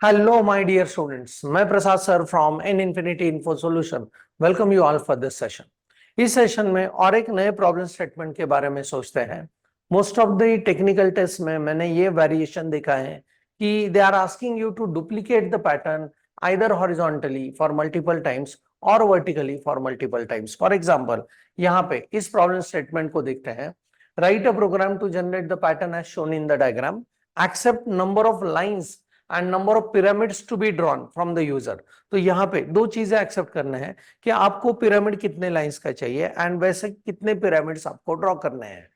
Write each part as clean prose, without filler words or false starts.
Hello, my dear students. मैं Prasad sir from an infinity info solution welcome you all for this session. इस session में और एक नए प्रॉब्लम स्टेटमेंट के बारे में सोचते हैं। Most of the technical test में मैंने ये वेरिएशन देखा है कि they are asking you to duplicate the pattern either horizontally for multiple times और vertically for multiple times. For example, यहाँ पे इस प्रॉब्लम स्टेटमेंट को देखते हैं। Write a program to generate the pattern as shown in the diagram, accept number of lines and number of pyramids to be drawn from the user. तो यहाँ पे दो चीजें एक्सेप्ट करने हैं कि आपको पिरामिड कितने लाइंस का चाहिए एंड वैसे कितने पिरामिड्स आपको ड्रॉ करने हैं।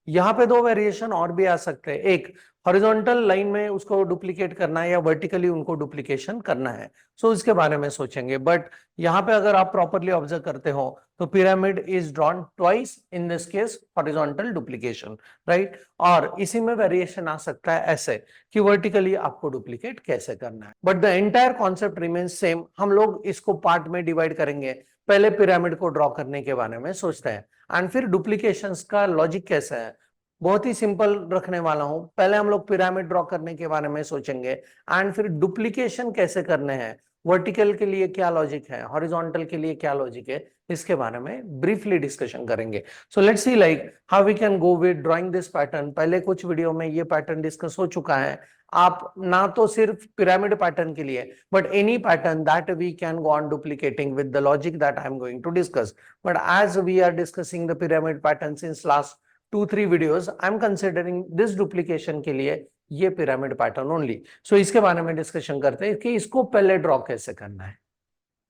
यहाँ पे दो वेरिएशन और भी आ सकते हैं, एक हॉरिजॉन्टल लाइन में उसको डुप्लीकेट करना है या वर्टिकली उनको डुप्लीकेशन करना है। सो इसके बारे में सोचेंगे, बट यहाँ पे अगर आप प्रॉपरली ऑब्जर्व करते हो तो pyramid is drawn twice, in this case horizontal duplication, right. और इसी में वेरिएशन आ सकता है ऐसे कि वर्टिकली आपको डुप्लीकेट कैसे करना है, but the entire concept remains same. हम लोग इसको पार्ट में डिवाइड करेंगे। पहले पिरामिड को ड्रॉ करने के बारे में सोचते हैं एंड फिर डुप्लीकेशंस का लॉजिक कैसे है, बहुत ही सिंपल रखने वाला हूं। पहले हम लोग पिरामिड ड्रॉ करने के बारे में सोचेंगे एंड फिर डुप्लीकेशन कैसे करने हैं, वर्टिकल के लिए क्या लॉजिक है, हॉरिजॉन्टल के लिए क्या लॉजिक है, इसके बारे में ब्रीफली डिस्कशन करेंगे। So let's see like how we can go with drawing this pattern. पहले कुछ वीडियो में ये पैटर्न डिस्कस हो चुका है। आप ना तो सिर्फ पिरामिड पैटर्न के लिए but any pattern that we can go on duplicating with the logic that I am going to discuss. But as we are discussing the pyramid pattern since last 2-3 videos, I am considering this duplication के लिए ये pyramid pattern only. सो इसके बारे में discussion करते हैं कि इसको पहले ड्रॉ कैसे करना है।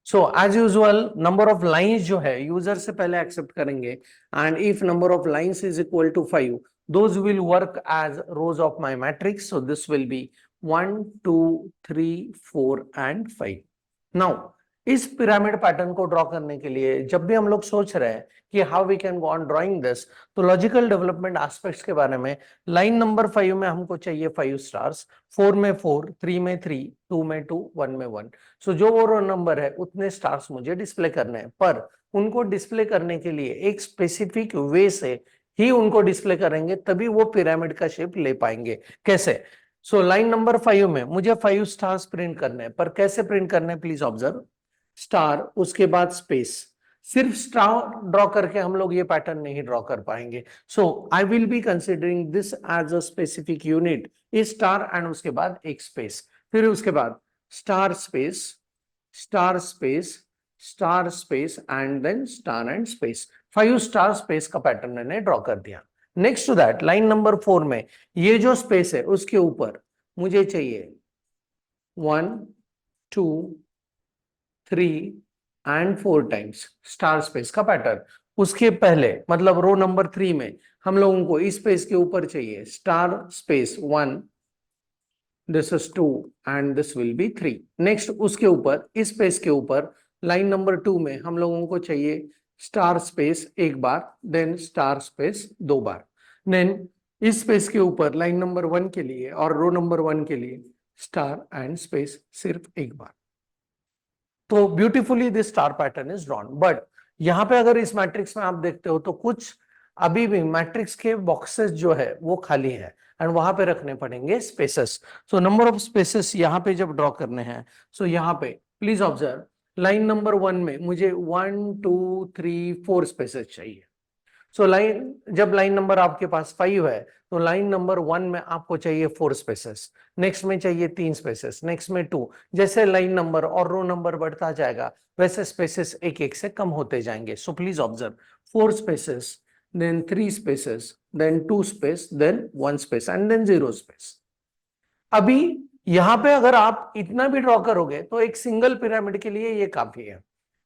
So as usual number of lines जो है यूजर से पहले एक्सेप्ट करेंगे and if number of lines is equal to 5, those will work as rows of my matrix. So this will be 1, 2, 3, 4 and 5. Now इस pyramid pattern को draw करने के लिए जब भी हम लोग सोच रहे हैं कि how we can go on drawing this, तो लॉजिकल डेवलपमेंट एस्पेक्ट्स के बारे में लाइन नंबर 5 में हमको चाहिए 5 स्टार्स, 4 में 4, 3 में 3, 2 में 2, 1 में 1। सो जो वो नंबर है उतने स्टार्स मुझे डिस्प्ले करने हैं, पर उनको डिस्प्ले करने के लिए एक स्पेसिफिक वे से ही उनको डिस्प्ले करेंगे, तभी वो पिरामिड का शेप ले पाएंगे। कैसे? सो लाइन नंबर 5 में मुझे 5 स्टार्स प्रिंट करने हैं, पर कैसे प्रिंट करने हैं प्लीज ऑब्जर्व। स्टार, उसके बाद स्पेस। सिर्फ स्टार ड्रॉ करके हम लोग ये पैटर्न नहीं ड्रॉ कर पाएंगे। So I will be considering this as a specific unit, इस स्टार एंड उसके बाद एक स्पेस, फिर उसके बाद star space, star space, star space and then star and space. 5 star space का पैटर्न मैंने ड्रॉ कर दिया। Next to that line number 4 में ये जो स्पेस है उसके ऊपर मुझे चाहिए 1, 2, 3 एंड 4 टाइम्स स्टार स्पेस का पैटर्न। उसके पहले मतलब रो नंबर 3 में हम लोगों को इस स्पेस के ऊपर चाहिए star space 1, this is 2 and this will be 3। Next उसके ऊपर इस स्पेस के ऊपर लाइन नंबर 2 में हम लोगों को चाहिए स्टार स्पेस एक बार, देन स्टार स्पेस 2 बार। देन इस स्पेस के ऊपर लाइन नंबर 1 के लिए और रो नंबर 1 के लिए स्टार एंड स्पेस सिर्फ एक बार। तो beautifully this star pattern is drawn. But यहाँ पे अगर इस मैट्रिक्स में आप देखते हो तो कुछ अभी भी मैट्रिक्स के बॉक्सेस जो है वो खाली है एंड वहां पे रखने पड़ेंगे spaces. So number of spaces यहाँ पे जब ड्रॉ करने हैं, सो यहाँ पे प्लीज ऑब्जर्व लाइन नंबर 1 में मुझे 1, 2, 3, 4 स्पेसेस चाहिए। सो लाइन जब लाइन नंबर आपके पास 5 है तो लाइन नंबर 1 में आपको चाहिए 4 स्पेसेस, नेक्स्ट में चाहिए 3 स्पेसेस, नेक्स्ट में 2। जैसे लाइन नंबर और रो नंबर बढ़ता जाएगा वैसे स्पेसेस एक एक से कम होते जाएंगे। So please observe 4 spaces, then 3 spaces, then 2 space, then 1 space and then 0 space. अभी यहां पे अगर आप इतना भी ड्रॉ करोगे तो एक सिंगल पिरामिड के लिए ये काफी है,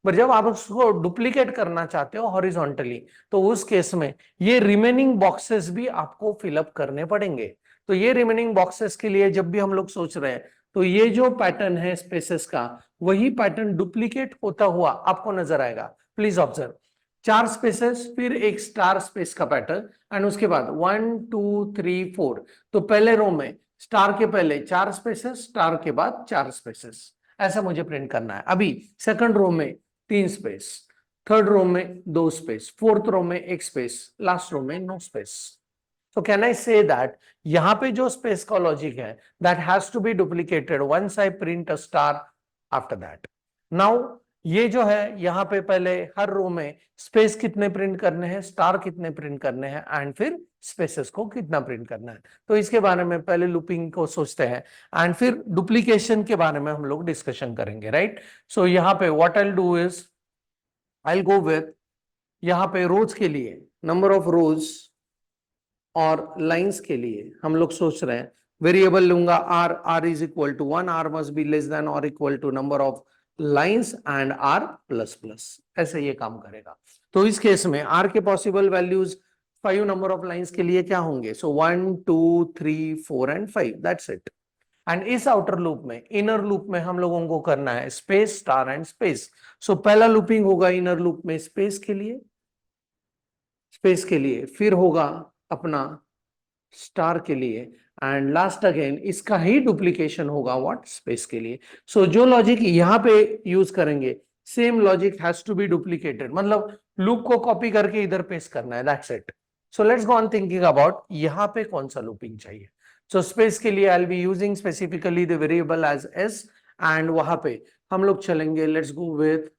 पर जब आप उसको डुप्लीकेट करना चाहते हो हॉरिजॉन्टली तो उस केस में ये रिमेनिंग बॉक्सेस भी आपको फिलअप करने पड़ेंगे। तो ये रिमेनिंग बॉक्सेस के लिए जब भी हम लोग सोच रहे हैं तो ये जो पैटर्न है स्पेसेस का, वही पैटर्न डुप्लीकेट होता हुआ आपको नजर आएगा। प्लीज ऑब्जर्व 4 स्पेसेस, फिर एक स्टार स्पेस का पैटर्न एंड उसके बाद 1, 2, 3, 4। तो पहले रो में स्टार के पहले 4 स्पेसेस, स्टार के बाद 4 स्पेसेस, ऐसा मुझे प्रिंट करना है। अभी सेकंड रो में 3 स्पेस, थर्ड रो में 2 स्पेस, फोर्थ रो में 1 स्पेस, लास्ट रो में no space. So can I say that यहाँ पे जो स्पेस का लॉजिक है that has to be duplicated once I print a star after that. Now ये जो है यहाँ पे पहले हर रो में स्पेस कितने प्रिंट करने हैं, स्टार कितने प्रिंट करने हैं एंड फिर स्पेसेस को कितना प्रिंट करना है. तो इसके बारे में पहले लूपिंग को सोचते हैं एंड फिर डुप्लीकेशन के बारे में हम लोग डिस्कशन करेंगे, राइट. सो यहाँ पे what I will do is I will go with यहाँ पे रोज के लिए नंबर ऑफ रोज और लाइंस के लिए हम लोग सोच रहे हैं वेरिएबल लूंगा r. R is equal to 1. R must be less than और equal to number of lines and r plus plus. ऐसे ये काम करेगा. तो इस केस में आर के possible values 5 number of lines के लिए क्या होंगे. सो 1 2 3 4 एंड 5. That's it. एंड इस आउटर लूप में, इनर लूप में हम लोगों को करना है स्पेस, स्टार एंड स्पेस. सो पहला लूपिंग होगा इनर लूप में स्पेस के लिए, फिर होगा अपना स्टार के लिए एंड लास्ट अगेन इसका ही डुप्लीकेशन होगा व्हाट, स्पेस के लिए. सो जो लॉजिक यहाँ पे यूज करेंगे same logic has to be duplicated, मतलब लूप को कॉपी करके इधर पेस्ट करना है. That's it. So let's go on thinking about यहाँ पे कौन सा लूपिंग चाहिए. सो स्पेस के लिए I will be using specifically the variable as S and वहां पे हम लोग चलेंगे. लेट्स गो विथ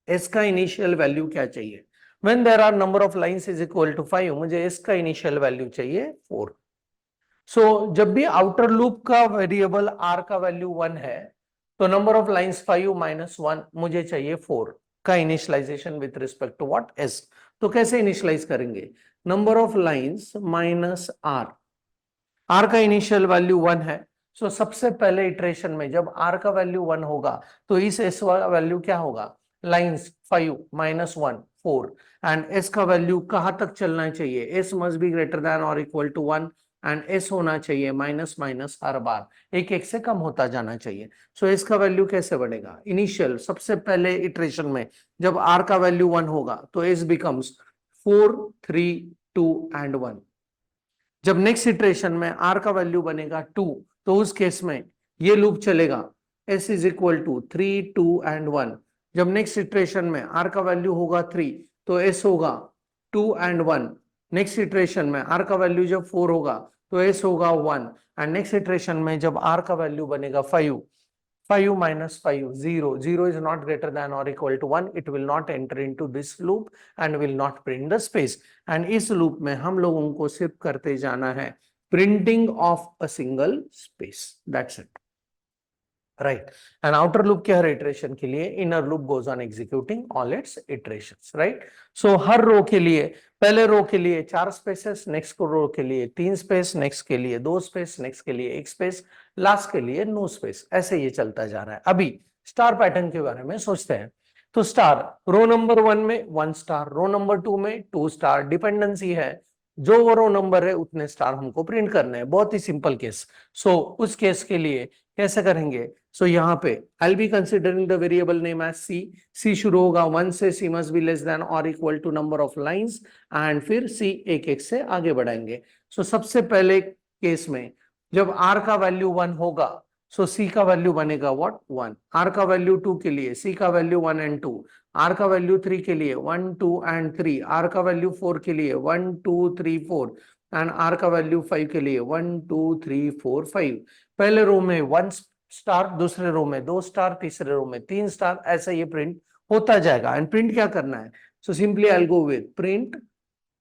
एस का इनिशियल वैल्यू क्या चाहिए. When there are number of lines is equal to 5, मुझे S का इनिशियल वैल्यू चाहिए 4. सो जब भी आउटर लूप का वेरिएबल R का वैल्यू 1 है तो नंबर ऑफ लाइंस 5 माइनस 1 मुझे चाहिए 4 का initialization with respect to what, S. तो कैसे इनिशियलाइज करेंगे. Number of lines minus R. R का इनिशियल वैल्यू 1 है. सो सबसे पहले इटरेशन में जब R का वैल्यू 1 होगा तो इस S वाला वैल्यू क्या होगा, लाइंस 5 माइनस 1 4 एंड S का वैल्यू कहां तक चलना चाहिए. S must be greater than और इक्वल टू 1 एंड S होना चाहिए माइनस माइनस हर बार एक एक से कम होता जाना चाहिए. सो S का वैल्यू कैसे बढ़ेगा. इनिशियल सबसे पहले इटरेशन में जब R का वैल्यू 1 होगा तो S बिकम्स 4 3 2 एंड 1. जब नेक्स्ट इटरेशन में R का वैल्यू बनेगा 2 तो उस केस में ये लूप चलेगा S is equal to 3 2 and 1. जब नेक्स्ट इटरेशन में R का वैल्यू होगा 3 तो S होगा 2 एंड 1. नेक्स्ट इटरेशन में R का वैल्यू जब 4 होगा तो S होगा 1 एंड नेक्स्ट इटरेशन में जब R का वैल्यू बनेगा 5 minus 5 0. 0 is not greater than or equal to 1. It will not enter into this loop and will not print the space. And इस loop में हम लोगों को सिर्फ करते जाना है printing of a single space. That's it. Right. And outer loop के हर iteration के लिए inner loop goes on executing all its iterations. Right. So her row के लिए, पहले रो के लिए 4 spaces, next रो के लिए 3 space, next के लिए 2 space, next के लिए 1 space, लास्ट के लिए नो स्पेस. ऐसे ये चलता जा रहा है. अभी स्टार पैटर्न के बारे में सोचते हैं. तो स्टार रो नंबर 1 में 1 स्टार, रो नंबर 2 में 2 स्टार. डिपेंडेंसी है जो वो रो नंबर है उतने स्टार हमको प्रिंट करने हैं. बहुत ही सिंपल केस. सो उस केस के लिए कैसे करेंगे. सो यहाँ पे I will be considering the variable name as C. C शुरू होगा 1 से. C must be less than और equal to number of lines and फिर सी एक एक से आगे बढ़ाएंगे. सो सबसे पहले केस में जब R का वैल्यू 1 होगा सो C का वैल्यू बनेगा व्हाट, 1. R का वैल्यू 2 के लिए C का वैल्यू 1 एंड 2. R का वैल्यू 3 के लिए 1 2 एंड 3. R का वैल्यू 4 के लिए 1 2 3 4 एंड R का वैल्यू 5 के लिए 1 2 3 4 5. पहले रो में 1 स्टार, दूसरे रो में 2 स्टार, तीसरे रो में 3 स्टार. ऐसा ये प्रिंट होता जाएगा. एंड प्रिंट क्या करना है. So simply I will go with print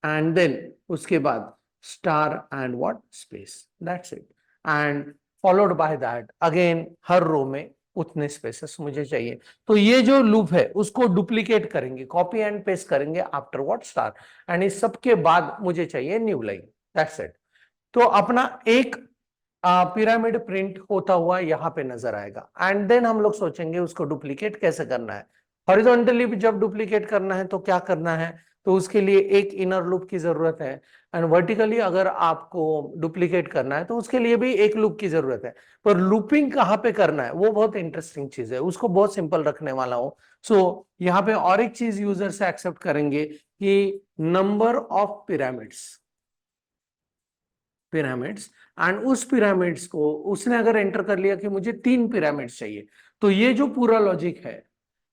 and then उसके बाद star and what, space. That's it. And followed by that again हर रो में उतने स्पेसेस मुझे चाहिए. तो ये जो लूप है उसको डुप्लीकेट करेंगे, कॉपी एंड पेस्ट करेंगे आफ्टर व्हाट, स्टार. एंड इस सब के बाद मुझे चाहिए न्यू लाइन. That's it. तो अपना एक पिरामिड प्रिंट होता हुआ यहाँ पे नजर आएगा. एंड देन हम लोग सोचेंगे उसको डुप्लीकेट कैसे करना है. हॉरिजॉन्टली जब डुप्लीकेट करना है तो क्या करना है. तो उसके लिए एक इनर लूप की जरूरत है एंड वर्टिकली अगर आपको डुप्लीकेट करना है तो उसके लिए भी एक लूप की जरूरत है. पर लूपिंग कहाँ पे करना है वो बहुत इंटरेस्टिंग चीज है, उसको बहुत सिंपल रखने वाला हूं. सो यहाँ पे और एक चीज यूजर से एक्सेप्ट करेंगे कि नंबर ऑफ पिरामिड्स एंड उस पिरामिड्स को उसने अगर एंटर कर लिया कि मुझे 3 पिरामिड्स चाहिए तो ये जो पूरा लॉजिक है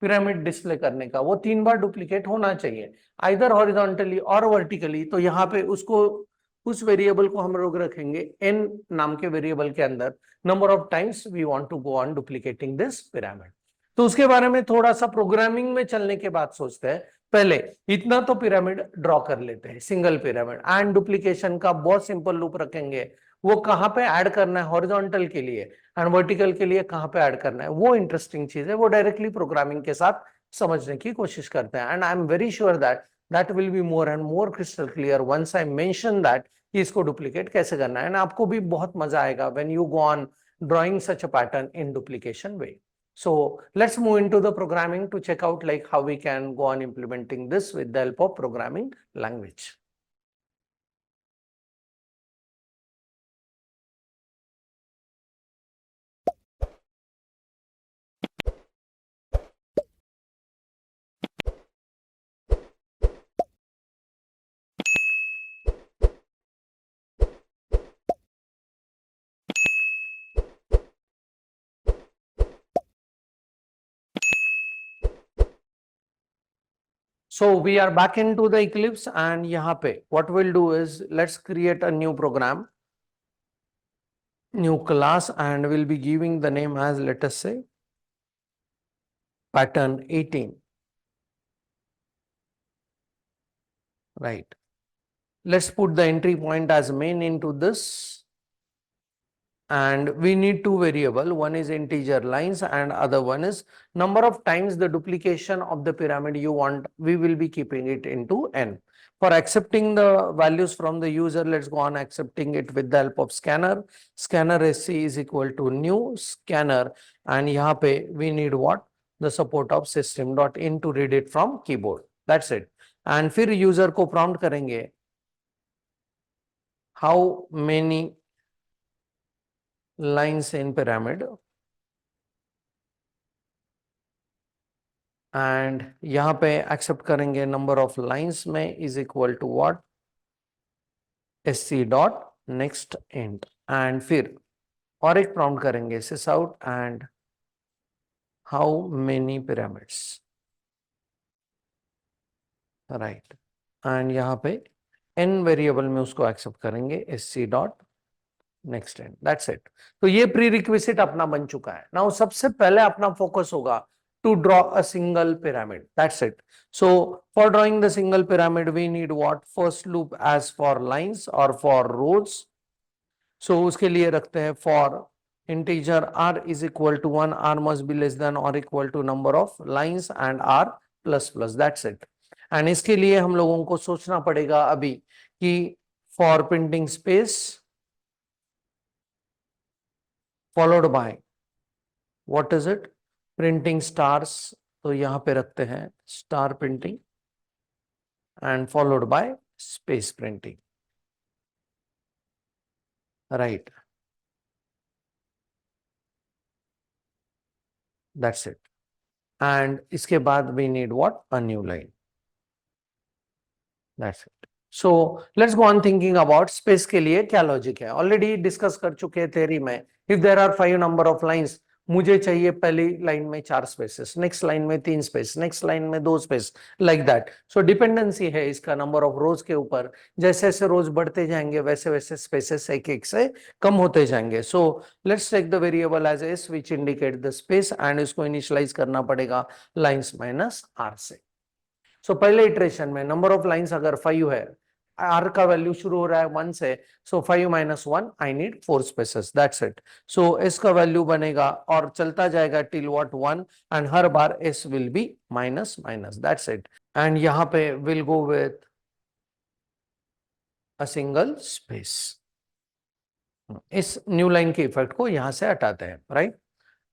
पिरामिड डिस्प्ले करने का वो 3 बार डुप्लीकेट होना चाहिए, आइदर हॉरिजॉन्टली और वर्टिकली. तो यहाँ पे उसको उस वेरिएबल को हम लोग रखेंगे n नाम के वेरिएबल के अंदर, number of times we want to go on duplicating this pyramid. तो उसके बारे में थोड़ा सा प्रोग्रामिंग में चलने के बाद सोचते हैं, पहले इतना तो पिरामिड ड्रॉ कर लेते हैं, सिंगल पिरामिड, एंड डुप्लीकेशन का बहुत सिंपल लूप रखेंगे। वो कहां पे ऐड करना है, हॉरिजॉन्टल के लिए, एंड वर्टिकल के लिए कहां पे ऐड करना है, वो इंटरेस्टिंग चीज है, वो डायरेक्टली प्रोग्रामिंग के साथ समझने की कोशिश करते हैं। And I am very sure that that will be more and more crystal clear once I mention that कि इसको डुप्लीकेट कैसे करना है, एंड आपको भी बहुत मजा आएगा when you go on drawing such a pattern in duplication way. So let's move into the programming to check out like how we can go on implementing this with the help of programming language. So we are back into the Eclipse, and यहाँ पे what we'll do is let's create a new program, new class, and we'll be giving the name as, let us say, pattern 18. Right. Let's put the entry point as main into this. And we need two variable, one is integer lines and other one is number of times the duplication of the pyramid you want. We will be keeping it into n. For accepting the values from the user, let's go on accepting it with the help of scanner. Scanner sc is equal to new scanner, and यहाँ पे we need what, the support of system.in to read it from keyboard. That's it. And फिर user को prompt करेंगे how many lines in pyramid, and यहाँ पे accept करेंगे number of lines में is equal to what, sc dot next int, and फिर और एक प्रॉम्प्ट करेंगे sys out and how many pyramids, right, and यहाँ पे n वेरिएबल में उसको एक्सेप्ट करेंगे sc dot next and, that's it. तो ये प्री रिक्विजिट अपना बन चुका है। नाउ सबसे पहले अपना फोकस होगा to draw a single pyramid. That's it. So for drawing the single pyramid, we need what? First loop as for lines or for rows. So उसके लिए रखते हैं for integer r is equal to 1, r must be less than or equal to number of lines and r plus plus. That's it. And इसके लिए हम लोगों को सोचना पड़ेगा अभी कि for printing space followed by what is it? Printing stars, तो यहां पे रखते हैं star printing and followed by space printing, right, that's it. And इसके बाद we need what, a new line, that's it. So let's go on thinking about space के लिए क्या लॉजिक है। ऑलरेडी डिस्कस कर चुके हैं थ्योरी में, if there are 5 number of lines, मुझे चाहिए पहली लाइन में 4 स्पेसेस, नेक्स्ट लाइन में 3 स्पेस, नेक्स्ट लाइन में 2 space, like that. So dependency है इसका नंबर ऑफ रोज के ऊपर, जैसे जैसे रोज बढ़ते जाएंगे वैसे वैसे स्पेसेस एक एक से कम होते जाएंगे। So let's take the variable as S which indicate the space, and इसको इनिशियलाइज करना पड़ेगा लाइन्स माइनस आर से। सो पहले इटरेशन में नंबर ऑफ लाइन्स अगर 5 है, r का वैल्यू शुरू हो रहा है 1 से, सो 5 minus 1 I need 4 spaces, that's it. So s का वैल्यू बनेगा और चलता जाएगा till what 1, and her bar s will be minus minus, that's it. And यहाँ पे will go with a single space. इस न्यू लाइन के इफेक्ट को यहां से हटाते हैं, right.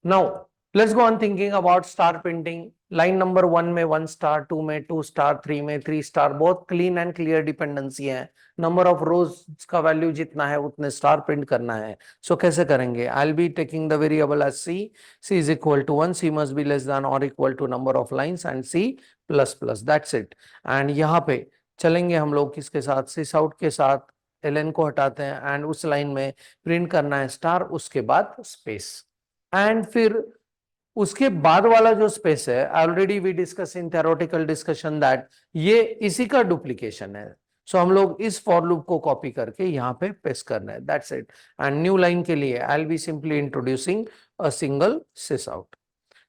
Now let's go on thinking about star printing. Line number 1 में 1 स्टार, 2 में 2 स्टार, 3 में 3 स्टार, बहुत क्लीन एंड क्लियर डिपेंडेंसी है। नंबर ऑफ रोज का वैल्यू जितना है उतने स्टार प्रिंट करना है। सो कैसे करेंगे? I will be taking the variable as c is equal to 1, c must be less than और equal to number of lines and c plus plus, that's it. And यहाँ पे चलेंगे हम लोग किसके साथ, सिस आउट के साथ, ln को हटाते हैं एंड उस लाइन में प्रिंट करना है स्टार, उसके बाद स्पेस, एंड फिर उसके बाद वाला जो स्पेस है, already we discuss in theoretical discussion that ये इसी का डुप्लीकेशन है। सो हम लोग इस फॉर लूप को कॉपी करके यहाँ पे पेस्ट करना है, that's it. And new line के लिए I will be simply introducing a single sys out.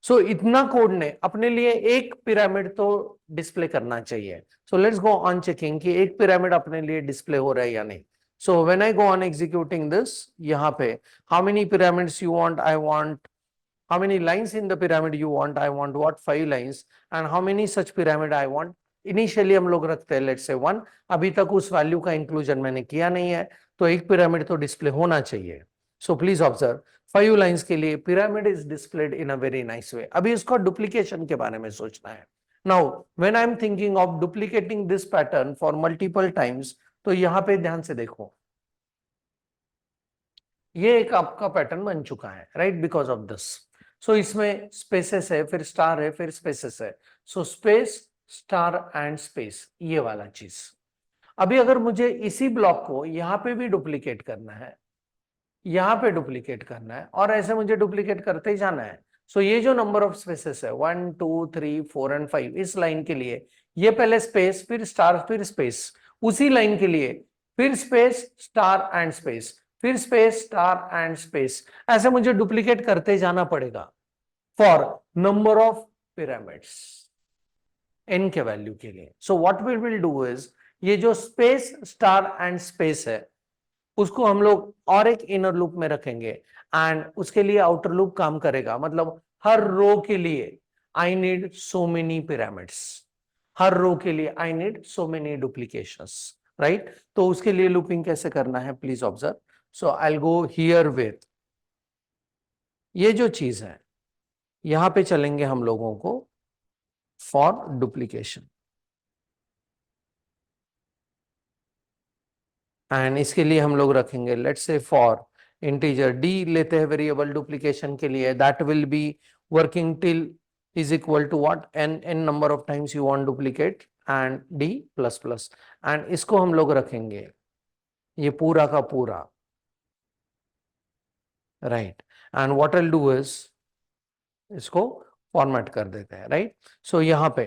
So इतना कोड ने अपने लिए एक पिरामिड तो डिस्प्ले करना चाहिए। सो लेट्स गो ऑन चेकिंग कि एक पिरामिड अपने लिए डिस्प्ले हो रहा है या नहीं। So when I go on executing this, यहाँ पे how many pyramids you want, I want how many lines in the pyramid you want, I want what 5 lines, and how many such pyramid I want। Initially हम लोग रखते हैं let's say 1, अभी तक उस value का इंक्लूजन मैंने किया नहीं है, तो एक पिरामिड तो डिस्प्ले होना चाहिए। सो प्लीज ऑब्जर्व 5 लाइंस के लिए pyramid is displayed in a very nice way. अभी इसको डुप्लीकेशन के बारे में सोचना है। Now when I am thinking of duplicating this pattern for multiple times, तो यहाँ पे ध्यान से देखो, ये एक आपका पैटर्न बन चुका है, राइट, बिकॉज ऑफ दिस। सो इसमें स्पेसेस है, फिर स्टार है, फिर स्पेसेस है। So space, star and space, ये वाला चीज। अभी अगर मुझे इसी ब्लॉक को यहाँ पे भी डुप्लीकेट करना है, यहाँ पे डुप्लीकेट करना है, और ऐसे मुझे डुप्लीकेट करते ही जाना है। सो ये जो नंबर ऑफ स्पेसेस है 1 2 3 4 एंड 5, इस लाइन के लिए ये पहले स्पेस, फिर स्टार, फिर स्पेस। उसी लाइन के लिए फिर स्पेस, स्टार एंड स्पेस, फिर स्पेस, स्टार एंड स्पेस। ऐसे मुझे डुप्लीकेट करते जाना पड़ेगा for number of pyramids n के वैल्यू के लिए। So what we will do is, ये जो स्पेस, स्टार एंड स्पेस है, उसको हम लोग और एक इनर लूप में रखेंगे, एंड उसके लिए आउटर लूप काम करेगा। मतलब हर रो के लिए I need so many pyramids, हर रो के लिए I need so many duplications, right. तो उसके लिए लूपिंग कैसे करना है, please observe. So I will go here with ये जो चीज है, यहां पे चलेंगे हम लोगों को फॉर डुप्लीकेशन, एंड इसके लिए हम लोग रखेंगे let's say for integer D लेते हैं वेरिएबल डुप्लीकेशन के लिए, that will be working till is equal to what n number of times you want duplicate and d plus plus. And इसको हम लोग रखेंगे ये पूरा का पूरा, right. And what I will do is इसको फॉर्मेट कर देते हैं, राइट। सो यहाँ पे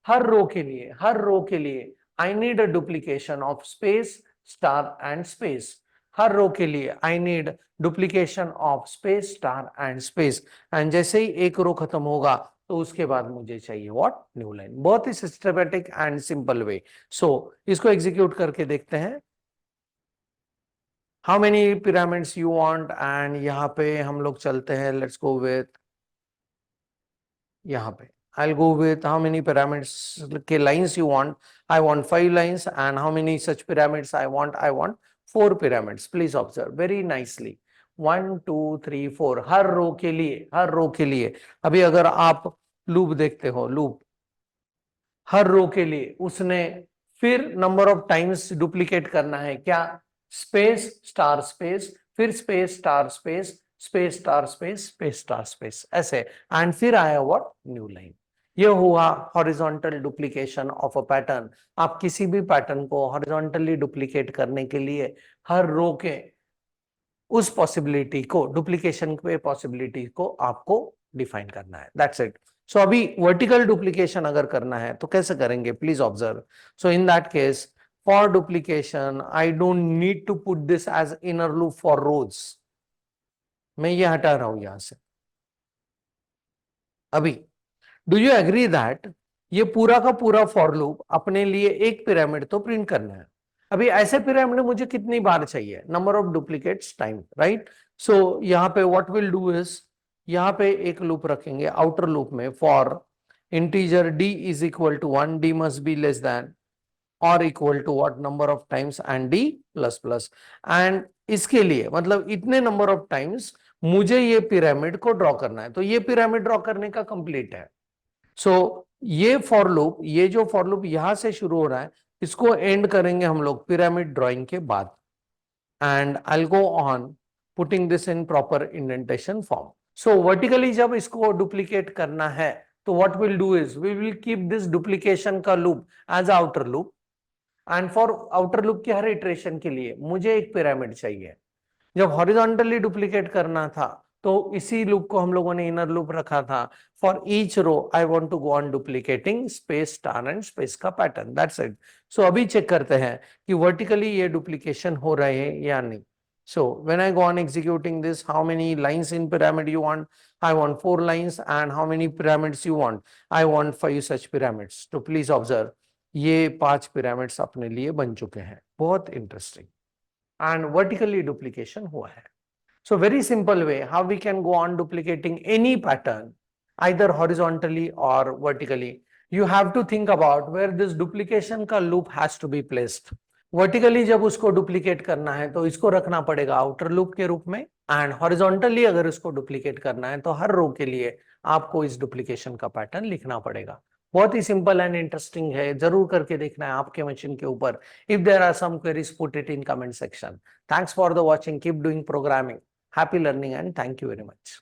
हर रो के लिए I need a duplication of space, star and space. हर रो के लिए I need duplication of space, star and space. And जैसे ही एक रो खत्म होगा तो उसके बाद मुझे चाहिए व्हाट, न्यू लाइन। बहुत ही सिस्टमैटिक एंड सिंपल वे। सो इसको एग्जीक्यूट करके देखते हैं। How many pyramids you want, and यहाँ पे हम लोग चलते हैं, लेट्स गो विथ यहाँ पे I'll go with how many pyramids के lines you want. I want 5 lines, and how many such pyramids I want? I want 4 pyramids. Please observe very nicely. 1 2 3 4 her row के लिए अभी अगर आप loop देखते हो, लूप हर रो के लिए उसने फिर नंबर ऑफ टाइम्स डुप्लीकेट करना है क्या, स्पेस, स्टार, स्पेस, फिर space, star, space, space, star, space, space, star, space, ऐसे। एंड फिर आया व्हाट, न्यू लाइन। ये हुआ horizontal duplication of a pattern. आप किसी भी पैटर्न को हॉरिजॉन्टली डुप्लीकेट करने के लिए हर रो के उस पॉसिबिलिटी को, डुप्लीकेशन के पॉसिबिलिटी को आपको डिफाइन करना है, दैट्स इट। सो अभी वर्टिकल डुप्लीकेशन अगर करना है तो कैसे करेंगे, please observe. So in that case for duplication I don't need to put this as inner loop for rows. मैं ये हटा रहा हूं यहां से। अभी डू यू एग्री दैट ये पूरा का पूरा फॉर लूप अपने लिए एक पिरामिड तो प्रिंट करना है। अभी ऐसे पिरामिड मुझे कितनी बार चाहिए, number of duplicates time, right. So यहाँ पे व्हाट विल डू इज, यहाँ पे एक लूप रखेंगे आउटर लूप में for integer d is equal to 1, d must be less than और equal to what number of times and d plus plus. And इसके लिए मतलब इतने नंबर ऑफ टाइम्स मुझे ये पिरामिड को ड्रॉ करना है, तो ये पिरामिड ड्रॉ करने का कंप्लीट है। सो ये फॉर लूप, ये जो फॉर लूप यहां से शुरू हो रहा है, इसको एंड करेंगे हम लोग पिरामिड ड्राइंग के बाद। And I will go on putting this in proper indentation form. So vertically जब इसको डुप्लीकेट करना है तो what will do is we will keep this duplication का loop as outer loop, and for outer loop के हर iteration के लिए मुझे एक पिरामिड चाहिए। जब हॉरिजॉन्टली डुप्लीकेट करना था तो इसी लूप को हम लोगों ने इनर लूप रखा था। For each row I want to go on duplicating space star and space का पैटर्न, दैट्स इट। सो अभी चेक करते हैं कि वर्टिकली ये डुप्लीकेशन हो रहे हैं या नहीं। So when I go on executing this, how many lines in pyramid you want? I want 4 lines. And how many pyramids you want? I want 5 such pyramids. तो please observe, ये 5 pyramids अपने लिए बन चुके हैं। बहुत इंटरेस्टिंग एंड वर्टिकली डुप्लीकेशन हुआ है। So very simple way how we can go on duplicating any pattern either horizontally or vertically. You have to think about where this duplication का loop has to be placed. Vertically जब उसको duplicate करना है तो इसको रखना पड़ेगा outer loop के रूप में, एंड हॉरिजॉन्टली अगर इसको डुप्लीकेट करना है तो हर रो के लिए आपको इस डुप्लीकेशन का पैटर्न लिखना पड़ेगा। बहुत ही सिंपल एंड इंटरेस्टिंग है, जरूर करके देखना है आपके मशीन के ऊपर। If there are some queries put it in comment section. Thanks for the watching, keep doing programming, happy learning and thank you very much.